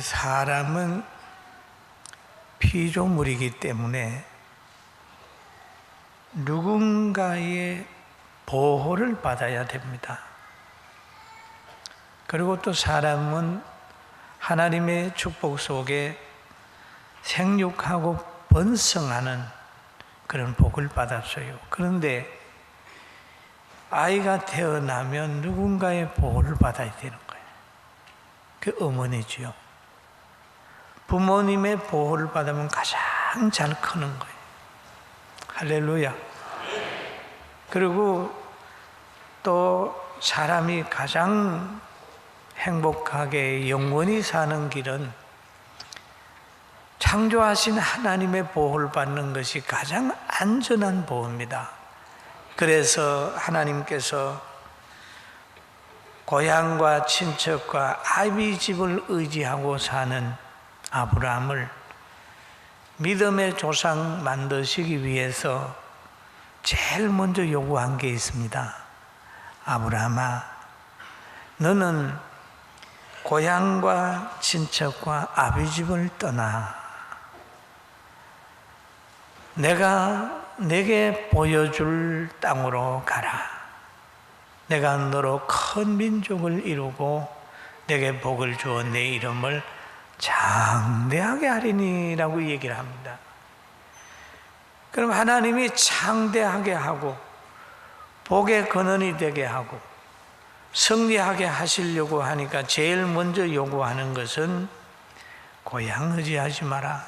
사람은 피조물이기 때문에 누군가의 보호를 받아야 됩니다. 그리고 또 사람은 하나님의 축복 속에 생육하고 번성하는 그런 복을 받았어요. 그런데 아이가 태어나면 누군가의 보호를 받아야 되는 거예요. 그 어머니지요. 부모님의 보호를 받으면 가장 잘 크는 거예요. 할렐루야. 그리고 또 사람이 가장 행복하게 영원히 사는 길은 창조하신 하나님의 보호를 받는 것이 가장 안전한 보호입니다. 그래서 하나님께서 고향과 친척과 아비집을 의지하고 사는 아브라함을 믿음의 조상 만드시기 위해서 제일 먼저 요구한 게 있습니다. 아브라함아, 너는 고향과 친척과 아비집을 떠나 내가 내게 보여줄 땅으로 가라. 내가 너로 큰 민족을 이루고 내게 복을 주어 내 이름을 장대하게 하리니라고 얘기를 합니다. 그럼 하나님이 장대하게 하고 복의 근원이 되게 하고 승리하게 하시려고 하니까 제일 먼저 요구하는 것은 고향 의지하지 마라,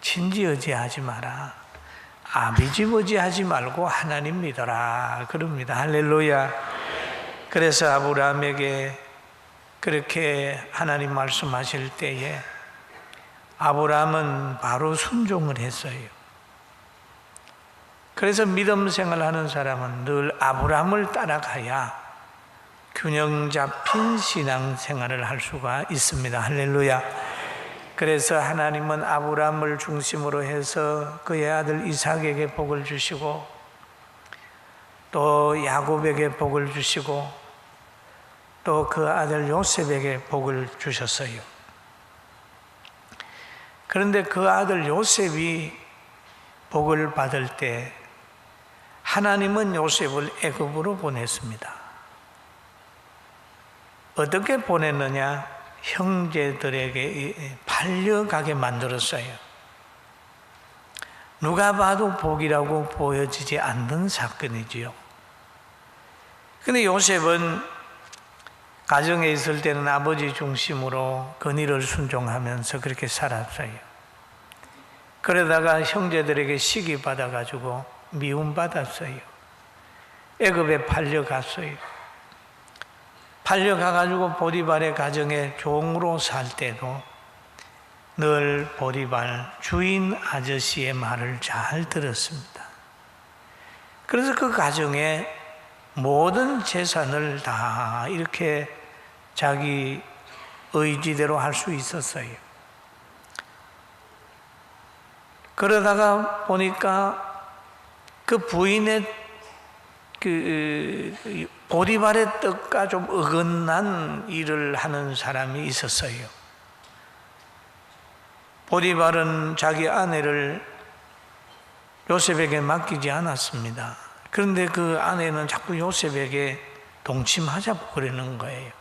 친지 의지하지 마라, 아비집 의지하지 말고 하나님 믿어라 그럽니다. 할렐루야. 그래서 아브라함에게 그렇게 하나님 말씀하실 때에 아브라함은 바로 순종을 했어요. 그래서 믿음 생활하는 사람은 늘 아브라함을 따라가야 균형 잡힌 신앙 생활을 할 수가 있습니다. 할렐루야. 그래서 하나님은 아브라함을 중심으로 해서 그의 아들 이삭에게 복을 주시고 또 야곱에게 복을 주시고 또 그 아들 요셉에게 복을 주셨어요. 그런데 그 아들 요셉이 복을 받을 때 하나님은 요셉을 애굽으로 보냈습니다. 어떻게 보냈느냐? 형제들에게 팔려가게 만들었어요. 누가 봐도 복이라고 보여지지 않는 사건이지요. 근데 요셉은 가정에 있을 때는 아버지 중심으로 권위를 순종하면서 그렇게 살았어요. 그러다가 형제들에게 시기 받아가지고 미움받았어요. 애굽에 팔려갔어요. 팔려가가지고 보디발의 가정에 종으로 살 때도 늘 보디발 주인 아저씨의 말을 잘 들었습니다. 그래서 그 가정에 모든 재산을 다 이렇게 자기 의지대로 할 수 있었어요. 그러다가 보니까 그 부인의 그 보디발의 뜻과 좀 어긋난 일을 하는 사람이 있었어요. 보디발은 자기 아내를 요셉에게 맡기지 않았습니다. 그런데 그 아내는 자꾸 요셉에게 동침하자고 그러는 거예요.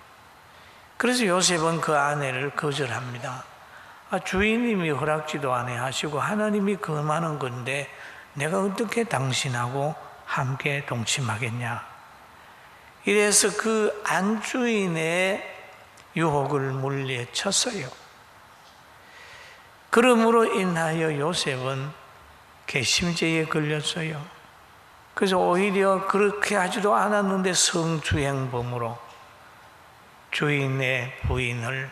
그래서 요셉은 그 아내를 거절합니다. 주인님이 허락지도 안 해 하시고 하나님이 금하는 건데 내가 어떻게 당신하고 함께 동침하겠냐. 이래서 그 안주인의 유혹을 물리쳤어요. 그러므로 인하여 요셉은 괘씸죄에 걸렸어요. 그래서 오히려 그렇게 하지도 않았는데 성추행범으로 주인의 부인을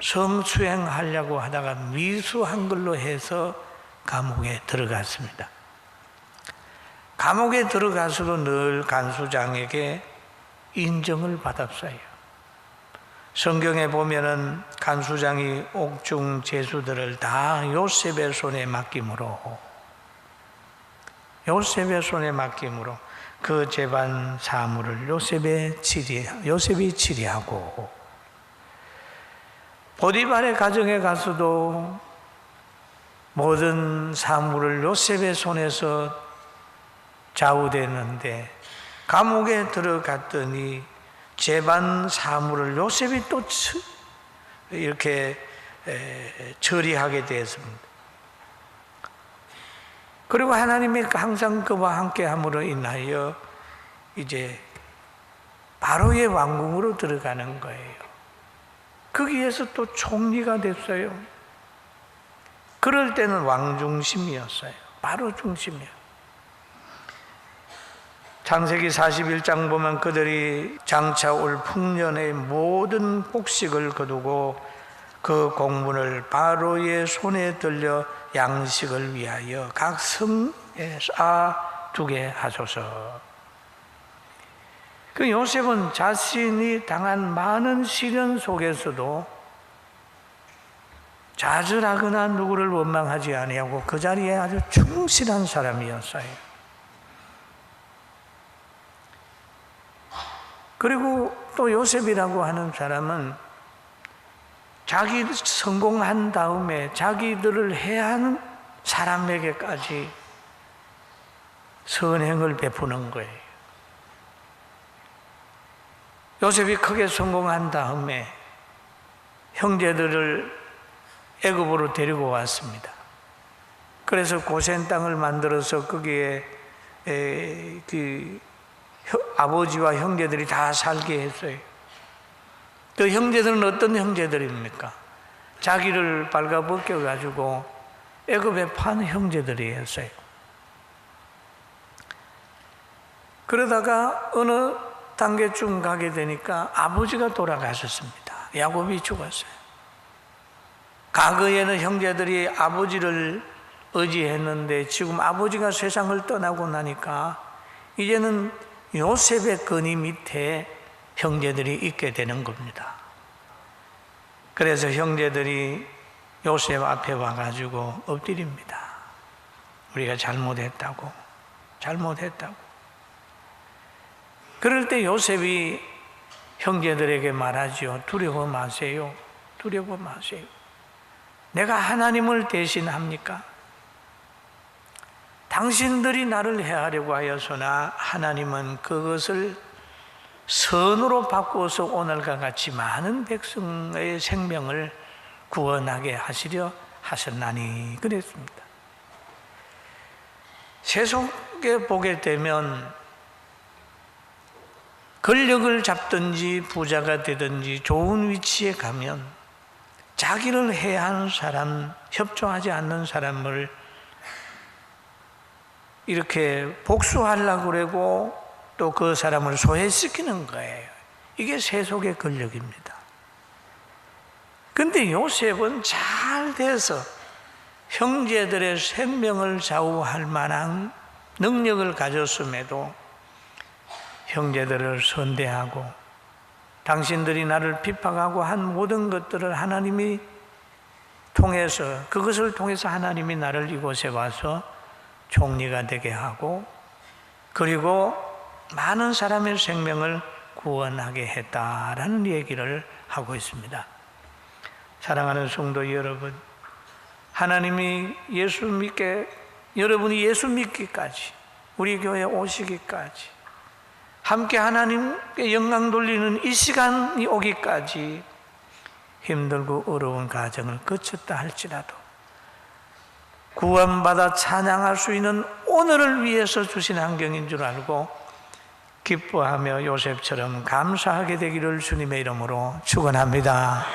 성추행하려고 하다가 미수한 걸로 해서 감옥에 들어갔습니다. 감옥에 들어가서도 늘 간수장에게 인정을 받았어요. 성경에 보면은 간수장이 옥중 제수들을 다 요셉의 손에 맡김으로 그 재반 사물을 요셉이 치리하고 보디발의 가정에 가서도 모든 사물을 요셉의 손에서 좌우되는데, 감옥에 들어갔더니 재반 사물을 요셉이 또 이렇게 처리하게 되었습니다. 그리고 하나님이 항상 그와 함께 함으로 인하여 이제 바로의 왕궁으로 들어가는 거예요. 거기에서 또 총리가 됐어요. 그럴 때는 왕 중심이었어요. 바로 중심이에요. 창세기 41장 보면 그들이 장차 올 풍년의 모든 곡식을 거두고 그 곡물을 바로의 손에 들려 양식을 위하여 각 성에 쌓아두게 하소서. 그 요셉은 자신이 당한 많은 시련 속에서도 좌절하거나 누구를 원망하지 아니하고 그 자리에 아주 충실한 사람이었어요. 그리고 또 요셉이라고 하는 사람은 자기 성공한 다음에 자기들을 해한 사람에게까지 선행을 베푸는 거예요. 요셉이 크게 성공한 다음에 형제들을 애굽으로 데리고 왔습니다. 그래서 고센 땅을 만들어서 거기에 아버지와 형제들이 다 살게 했어요. 그 형제들은 어떤 형제들입니까? 자기를 발가벗겨 가지고 애굽에 판 형제들이었어요. 그러다가 어느 단계쯤 가게 되니까 아버지가 돌아가셨습니다. 야곱이 죽었어요. 과거에는 형제들이 아버지를 의지했는데 지금 아버지가 세상을 떠나고 나니까 이제는 요셉의 근위 밑에 형제들이 있게 되는 겁니다. 그래서 형제들이 요셉 앞에 와가지고 엎드립니다. 우리가 잘못했다고. 그럴 때 요셉이 형제들에게 말하죠. 두려워 마세요. 내가 하나님을 대신합니까? 당신들이 나를 해하려고 하여서나 하나님은 그것을 선으로 바꾸어서 오늘과 같이 많은 백성의 생명을 구원하게 하시려 하셨나니 그랬습니다. 세속에 보게 되면 권력을 잡든지 부자가 되든지 좋은 위치에 가면 자기를 해하는 사람, 협조하지 않는 사람을 이렇게 복수하려고 그러고 또 그 사람을 소외시키는 거예요. 이게 세속의 권력입니다. 근데 요셉은 잘 돼서 형제들의 생명을 좌우할 만한 능력을 가졌음에도 형제들을 선대하고 당신들이 나를 핍박하고 한 모든 것들을 하나님이 통해서 그것을 통해서 하나님이 나를 이곳에 와서 총리가 되게 하고 그리고 많은 사람의 생명을 구원하게 했다라는 얘기를 하고 있습니다. 사랑하는 성도 여러분, 하나님이 여러분이 예수 믿기까지 우리 교회에 오시기까지 함께 하나님께 영광 돌리는 이 시간이 오기까지 힘들고 어려운 과정을 거쳤다 할지라도 구원받아 찬양할 수 있는 오늘을 위해서 주신 환경인 줄 알고 기뻐하며 요셉처럼 감사하게 되기를 주님의 이름으로 축원합니다.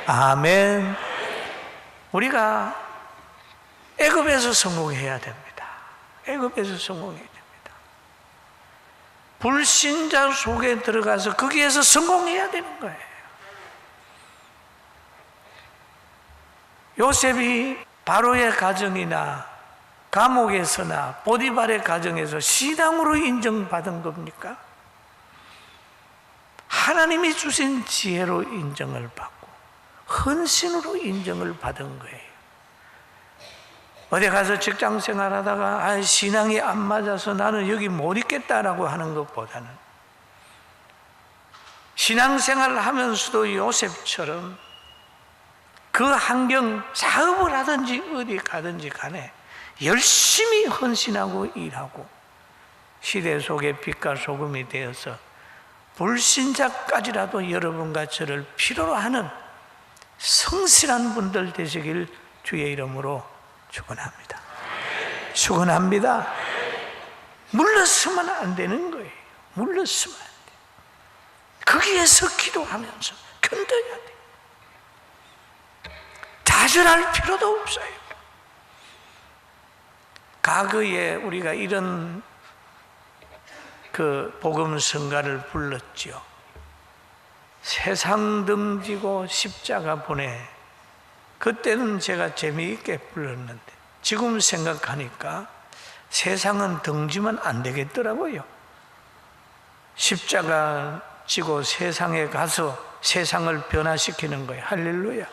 아멘. 우리가 애굽에서 성공해야 됩니다. 애굽에서 성공해야 됩니다. 불신자 속에 들어가서 거기에서 성공해야 되는 거예요. 요셉이 바로의 가정이나 감옥에서나 보디발의 가정에서 신앙으로 인정받은 겁니까? 하나님이 주신 지혜로 인정을 받고 헌신으로 인정을 받은 거예요. 어디 가서 직장 생활하다가 신앙이 안 맞아서 나는 여기 못 있겠다라고 하는 것보다는 신앙생활을 하면서도 요셉처럼 그 환경, 사업을 하든지 어디 가든지 간에 열심히 헌신하고 일하고 시대 속에 빛과 소금이 되어서 불신자까지라도 여러분과 저를 필요로 하는 성실한 분들 되시길 주의 이름으로 축원합니다. 축원합니다. 물러서면 안 되는 거예요. 물러서면 안 돼요. 거기에서 기도하면서 견뎌야 돼요. 좌절할 필요도 없어요. 과거에 우리가 이런 그 복음 성가를 불렀죠. 세상 등지고 십자가 보내. 그때는 제가 재미있게 불렀는데 지금 생각하니까 세상은 등지면 안 되겠더라고요. 십자가 지고 세상에 가서 세상을 변화시키는 거예요. 할렐루야.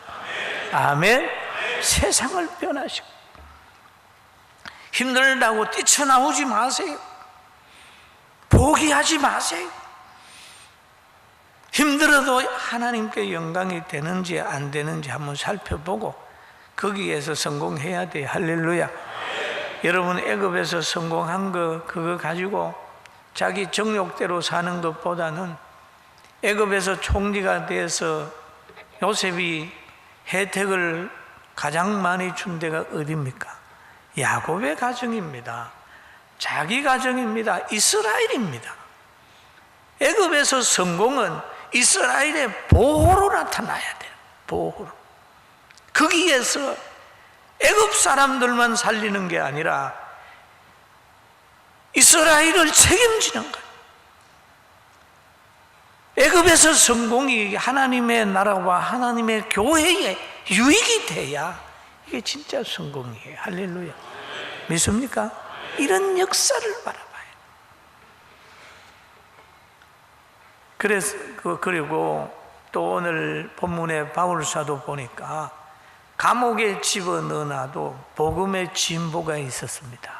아멘. 세상을 변화시켜. 힘들다고 뛰쳐나오지 마세요. 포기하지 마세요. 힘들어도 하나님께 영광이 되는지 안 되는지 한번 살펴보고 거기에서 성공해야 돼요. 할렐루야. 여러분 애굽에서 성공한 거 그거 가지고 자기 정욕대로 사는 것보다는 애굽에서 총리가 돼서 요셉이 혜택을 가장 많이 준 데가 어디입니까? 야곱의 가정입니다. 자기 가정입니다. 이스라엘입니다. 애굽에서 성공은 이스라엘의 보호로 나타나야 돼요. 보호로. 거기에서 애굽 사람들만 살리는 게 아니라 이스라엘을 책임지는 거예요. 애굽에서 성공이 하나님의 나라와 하나님의 교회에 유익이 돼야 이게 진짜 성공이에요. 할렐루야. 믿습니까? 이런 역사를 바라봐요. 그리고 또 오늘 본문의 바울 사도 보니까 감옥에 집어넣어놔도 복음의 진보가 있었습니다.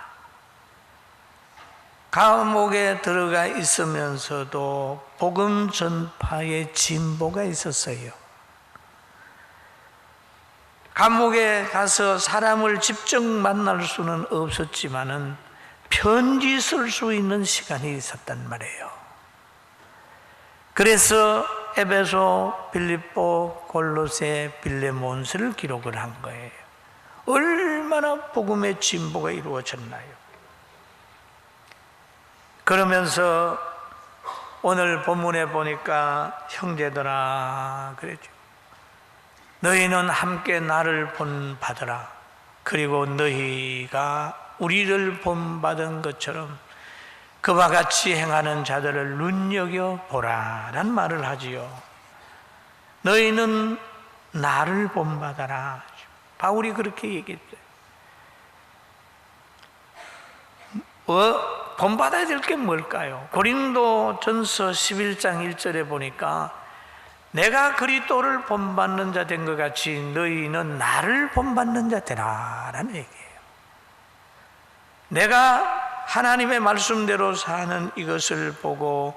감옥에 들어가 있으면서도 복음 전파의 진보가 있었어요. 감옥에 가서 사람을 직접 만날 수는 없었지만은 편지 쓸 수 있는 시간이 있었단 말이에요. 그래서 에베소, 빌립보, 골로새, 빌레몬서를 기록을 한 거예요. 얼마나 복음의 진보가 이루어졌나요? 그러면서 오늘 본문에 보니까 형제들아 그랬죠. 너희는 함께 나를 본받으라. 그리고 너희가 우리를 본받은 것처럼 그와 같이 행하는 자들을 눈여겨보라 라는 말을 하지요. 너희는 나를 본받아라. 바울이 그렇게 얘기했어요. 본받아야 될 게 뭘까요? 고린도 전서 11장 1절에 보니까 내가 그리스도를 본받는 자 된 것 같이 너희는 나를 본받는 자 되라 라는 얘기예요. 내가 하나님의 말씀대로 사는 이것을 보고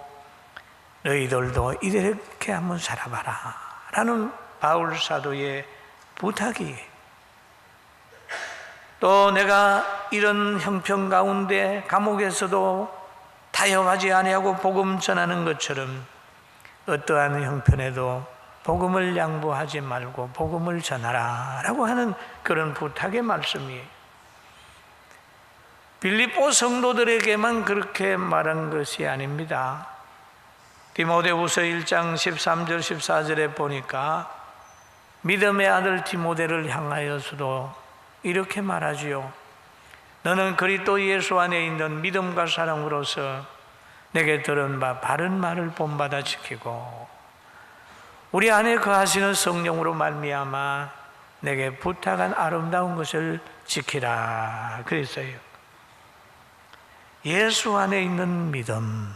너희들도 이렇게 한번 살아봐라 라는 바울 사도의 부탁이에요. 또 내가 이런 형편 가운데 감옥에서도 타협하지 아니하고 복음 전하는 것처럼 어떠한 형편에도 복음을 양보하지 말고 복음을 전하라 라고 하는 그런 부탁의 말씀이에요. 빌립보 성도들에게만 그렇게 말한 것이 아닙니다. 디모데후서 1장 13절 14절에 보니까 믿음의 아들 디모데를 향하여서도 이렇게 말하지요. 너는 그리스도 예수 안에 있는 믿음과 사랑으로서 내게 들은 바 바른 말을 본받아 지키고 우리 안에 거하시는 성령으로 말미암아 내게 부탁한 아름다운 것을 지키라 그랬어요. 예수 안에 있는 믿음,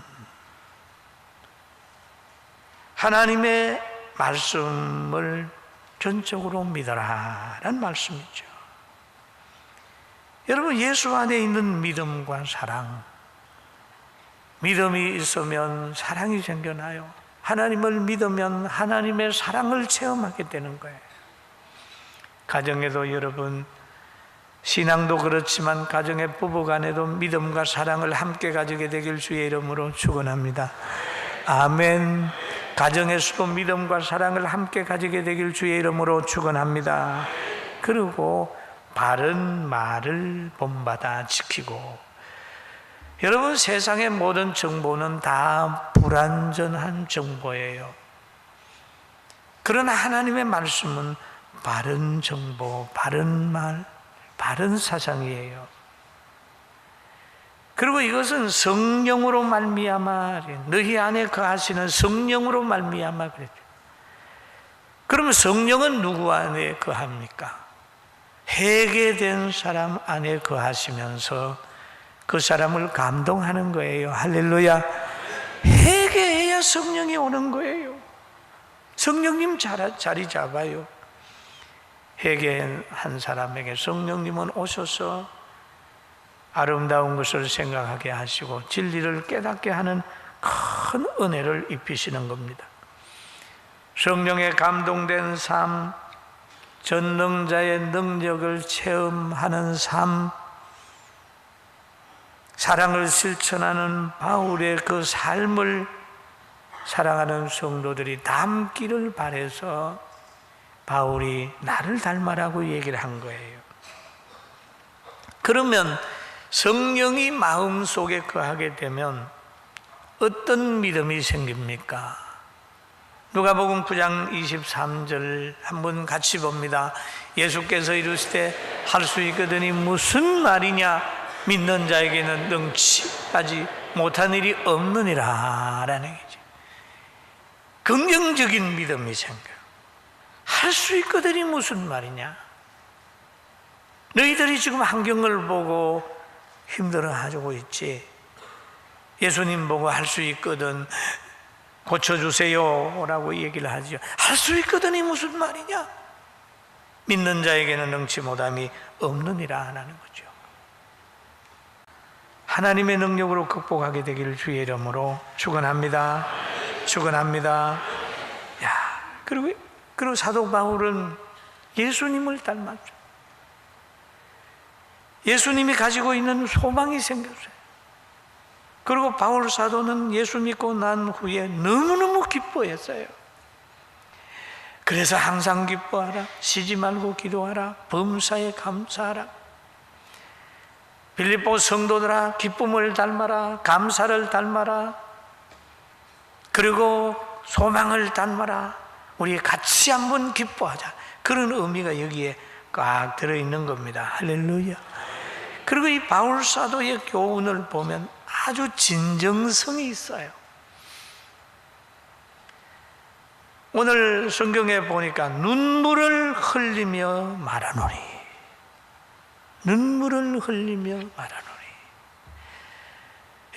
하나님의 말씀을 전적으로 믿어라 라는 말씀이죠. 여러분, 예수 안에 있는 믿음과 사랑, 믿음이 있으면 사랑이 생겨나요. 하나님을 믿으면 하나님의 사랑을 체험하게 되는 거예요. 가정에도 여러분, 신앙도 그렇지만 가정의 부부간에도 믿음과 사랑을 함께 가지게 되길 주의 이름으로 축원합니다. 아멘. 가정에서도 믿음과 사랑을 함께 가지게 되길 주의 이름으로 축원합니다. 그리고 바른 말을 본받아 지키고, 여러분, 세상의 모든 정보는 다 불완전한 정보예요. 그러나 하나님의 말씀은 바른 정보, 바른 말, 바른 사상이에요. 그리고 이것은 성령으로 말미암아, 너희 안에 거하시는 성령으로 말미암아 그랬죠. 그러면 성령은 누구 안에 거합니까? 회개된 사람 안에 거하시면서 그 사람을 감동하는 거예요. 할렐루야. 회개해야 성령이 오는 거예요. 성령님 자리 잡아요. 회개한 사람에게 성령님은 오셔서 아름다운 것을 생각하게 하시고 진리를 깨닫게 하는 큰 은혜를 입히시는 겁니다. 성령에 감동된 삶, 전능자의 능력을 체험하는 삶, 사랑을 실천하는 바울의 그 삶을 사랑하는 성도들이 담기를 바라서 바울이 나를 닮아라고 얘기를 한 거예요. 그러면 성령이 마음속에 거하게 되면 어떤 믿음이 생깁니까? 누가복음 9장 23절 한번 같이 봅니다. 예수께서 이르시되 할 수 있거든이 무슨 말이냐? 믿는 자에게는 능치하지 못한 일이 없느니라 라는 얘기죠. 긍정적인 믿음이 생겨요. 할 수 있거든이 무슨 말이냐? 너희들이 지금 환경을 보고 힘들어하고 있지. 예수님 보고 할 수 있거든 고쳐주세요 라고 얘기를 하죠. 할 수 있거든이 무슨 말이냐? 믿는 자에게는 능치 못함이 없느니라 하는 거죠. 하나님의 능력으로 극복하게 되기를 주의 이름으로 축원합니다. 축원합니다. 그리고 사도 바울은 예수님을 닮았죠. 예수님이 가지고 있는 소망이 생겼어요. 그리고 바울 사도는 예수 믿고 난 후에 너무너무 기뻐했어요. 그래서 항상 기뻐하라, 쉬지 말고 기도하라, 범사에 감사하라. 빌립보 성도들아, 기쁨을 닮아라, 감사를 닮아라, 그리고 소망을 닮아라. 우리 같이 한번 기뻐하자. 그런 의미가 여기에 꽉 들어있는 겁니다. 할렐루야. 그리고 이 바울 사도의 교훈을 보면 아주 진정성이 있어요. 오늘 성경에 보니까 눈물을 흘리며 말하노니, 눈물을 흘리며 말하노니.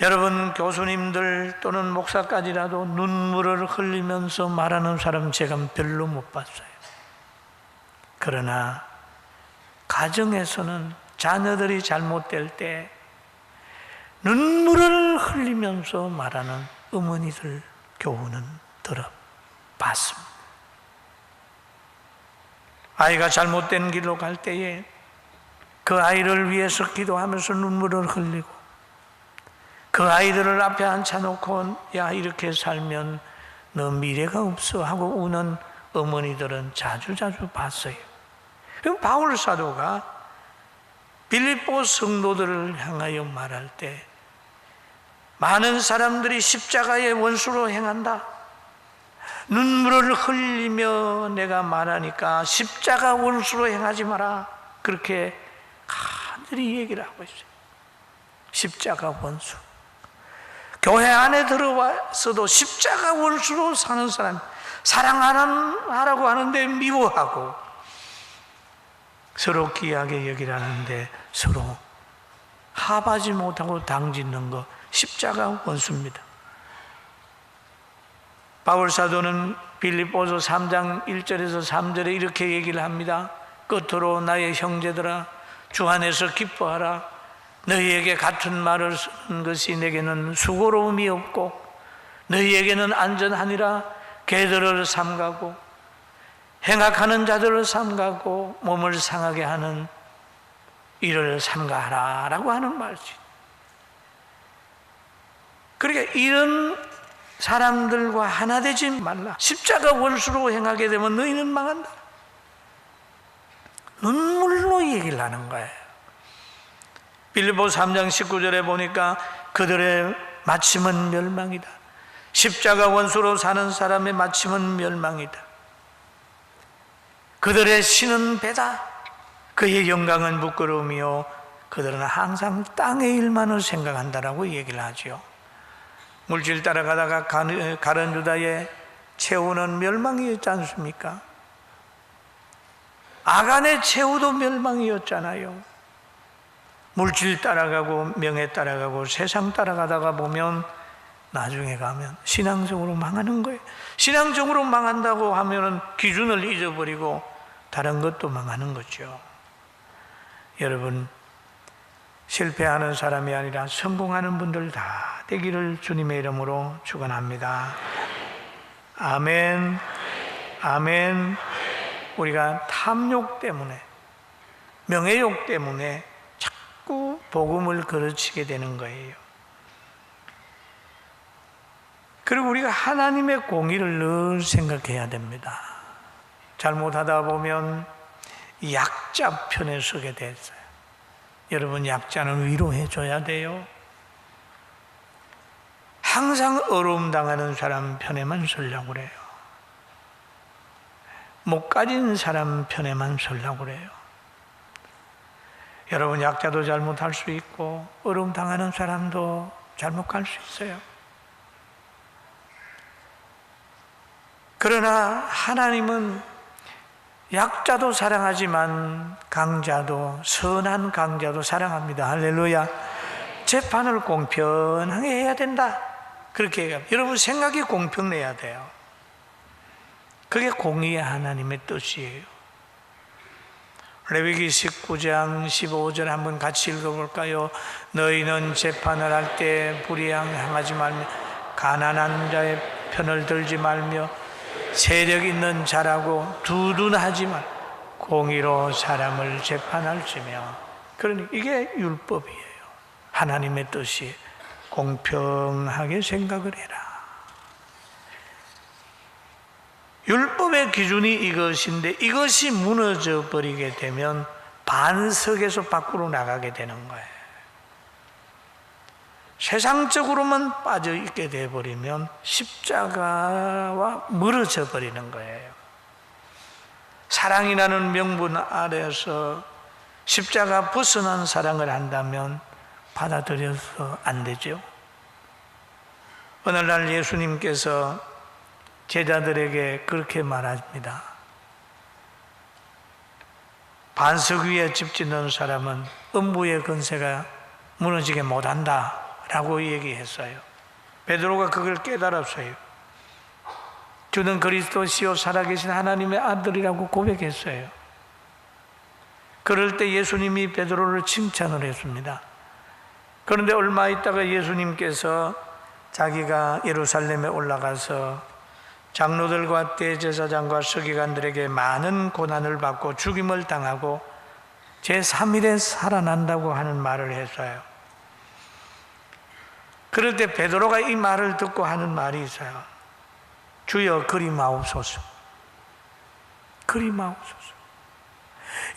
여러분, 교수님들 또는 목사까지라도 눈물을 흘리면서 말하는 사람 제가 별로 못 봤어요. 그러나 가정에서는 자녀들이 잘못될 때 눈물을 흘리면서 말하는 어머니들 교훈은 들어봤습니다. 아이가 잘못된 길로 갈 때에 그 아이를 위해서 기도하면서 눈물을 흘리고 그 아이들을 앞에 앉혀놓고 야, 이렇게 살면 너 미래가 없어 하고 우는 어머니들은 자주 봤어요. 그럼 바울 사도가 빌립보 성도들을 향하여 말할 때 많은 사람들이 십자가의 원수로 행한다. 눈물을 흘리며 내가 말하니까 십자가 원수로 행하지 마라. 그렇게 간절히 얘기를 하고 있어요. 십자가 원수. 교회 안에 들어와서도 십자가 원수로 사는 사람, 사랑하라고 하는데 미워하고 서로 귀하게 여기라는데 서로 합하지 못하고 당짓는 거 십자가 원수입니다. 바울 사도는 빌립보서 3장 1절에서 3절에 이렇게 얘기를 합니다. 끝으로 나의 형제들아, 주 안에서 기뻐하라. 너희에게 같은 말을 쓰는 것이 내게는 수고로움이 없고 너희에게는 안전하니라. 개들을 삼가고 행악하는 자들을 삼가고 몸을 상하게 하는 일을 삼가하라라고 하는 말이지. 그러니까 이런 사람들과 하나 되지 말라. 십자가 원수로 행하게 되면 너희는 망한다. 눈물로 얘기를 하는 거예요. 빌립보 3장 19절에 보니까 그들의 마침은 멸망이다. 십자가 원수로 사는 사람의 마침은 멸망이다. 그들의 신은 배다. 그의 영광은 부끄러움이요 그들은 항상 땅의 일만을 생각한다라고 얘기를 하죠. 물질 따라가다가 가룟 유다의 최후는 멸망이었지 않습니까? 아간의 최후도 멸망이었잖아요. 물질 따라가고 명예 따라가고 세상 따라가다가 보면 나중에 가면 신앙적으로 망하는 거예요. 신앙적으로 망한다고 하면은 기준을 잊어버리고 다른 것도 망하는 거죠. 여러분, 실패하는 사람이 아니라 성공하는 분들 다 되기를 주님의 이름으로 축원합니다. 아멘. 아멘. 우리가 탐욕 때문에, 명예욕 때문에 자꾸 복음을 거르치게 되는 거예요. 그리고 우리가 하나님의 공의를 늘 생각해야 됩니다. 잘못하다 보면 약자 편에 서게 됐어요. 여러분, 약자는 위로해줘야 돼요. 항상 어려움 당하는 사람 편에만 서려고 그래요. 못 가진 사람 편에만 서려고 그래요. 여러분, 약자도 잘못할 수 있고 어려움 당하는 사람도 잘못할 수 있어요. 그러나 하나님은 약자도 사랑하지만 강자도, 선한 강자도 사랑합니다. 할렐루야. 재판을 공평하게 해야 된다. 그렇게 얘기합니다. 여러분, 생각이 공평해야 돼요. 그게 공의의 하나님의 뜻이에요. 레위기 19장 15절 한번 같이 읽어볼까요? 너희는 재판을 할 때 불의하지 말며 가난한 자의 편을 들지 말며 세력 있는 자라고 두둔하지 말 공의로 사람을 재판할지며. 그러니 이게 율법이에요. 하나님의 뜻이 공평하게 생각을 해라. 율법의 기준이 이것인데 이것이 무너져 버리게 되면 반석에서 밖으로 나가게 되는 거예요. 세상적으로만 빠져 있게 되어버리면 십자가와 멀어져 버리는 거예요. 사랑이라는 명분 아래서 십자가 벗어난 사랑을 한다면 받아들여서 안 되죠. 오늘날 예수님께서 제자들에게 그렇게 말합니다. 반석 위에 집 짓는 사람은 음부의 권세가 무너지게 못한다 라고 얘기했어요. 베드로가 그걸 깨달았어요. 주는 그리스도시요 살아계신 하나님의 아들이라고 고백했어요. 그럴 때 예수님이 베드로를 칭찬을 했습니다. 그런데 얼마 있다가 예수님께서 자기가 예루살렘에 올라가서 장로들과 대제사장과 서기관들에게 많은 고난을 받고 죽임을 당하고 제3일에 살아난다고 하는 말을 했어요. 그럴 때 베드로가 이 말을 듣고 하는 말이 있어요. 주여 그리 마옵소서. 그리 마옵소서.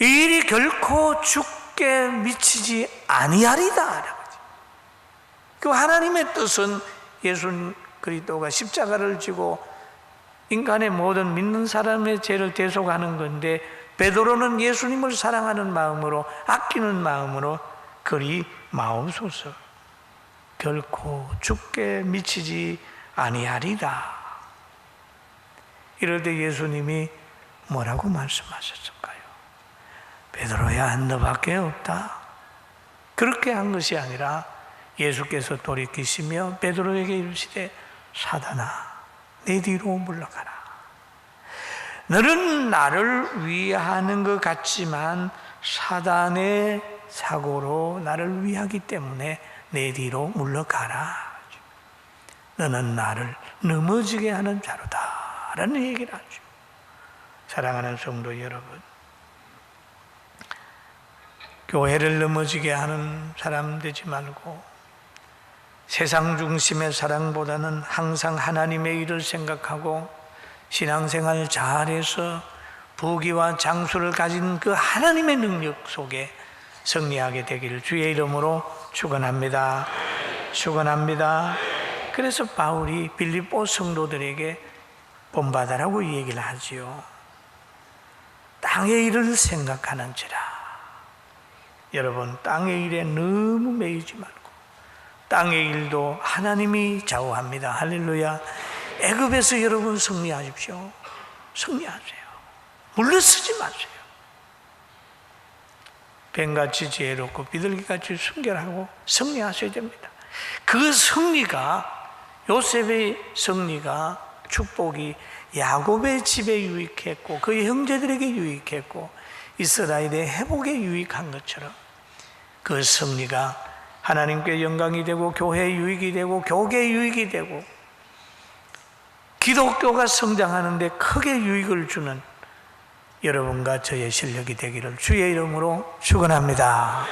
이 일이 결코 죽게 미치지 아니하리다. 그 하나님의 뜻은 예수 그리스도가 십자가를 지고 인간의 모든 믿는 사람의 죄를 대속하는 건데 베드로는 예수님을 사랑하는 마음으로 아끼는 마음으로 그리 마옵소서. 결코 죽게 미치지 아니하리다. 이럴 때 예수님이 뭐라고 말씀하셨을까요? 베드로야 너밖에 없다. 그렇게 한 것이 아니라 예수께서 돌이키시며 베드로에게 이르시되 사단아 내 뒤로 물러가라. 너는 나를 위하는 것 같지만 사단의 사고로 나를 위하기 때문에 내 뒤로 물러가라. 너는 나를 넘어지게 하는 자로다 라는 얘기를 하죠. 사랑하는 성도 여러분, 교회를 넘어지게 하는 사람 되지 말고 세상 중심의 사랑보다는 항상 하나님의 일을 생각하고 신앙생활 잘해서 부귀와 장수를 가진 그 하나님의 능력 속에 승리하게 되기를 주의 이름으로 축원합니다. 축원합니다. 그래서 바울이 빌립보 성도들에게 본받아라고 얘기를 하지요. 땅의 일을 생각하는지라. 여러분, 땅의 일에 너무 매이지 말고 땅의 일도 하나님이 좌우합니다. 할렐루야. 애굽에서 여러분 승리하십시오. 승리하세요. 물러서지 마세요. 뱀같이 지혜롭고 비둘기같이 순결하고 승리하셔야 됩니다. 그 승리가, 요셉의 승리가, 축복이 야곱의 집에 유익했고 그의 형제들에게 유익했고 이스라엘의 회복에 유익한 것처럼 그 승리가 하나님께 영광이 되고 교회에 유익이 되고 교계에 유익이 되고 기독교가 성장하는 데 크게 유익을 주는 여러분과 저의 실력이 되기를 주의 이름으로 축원합니다.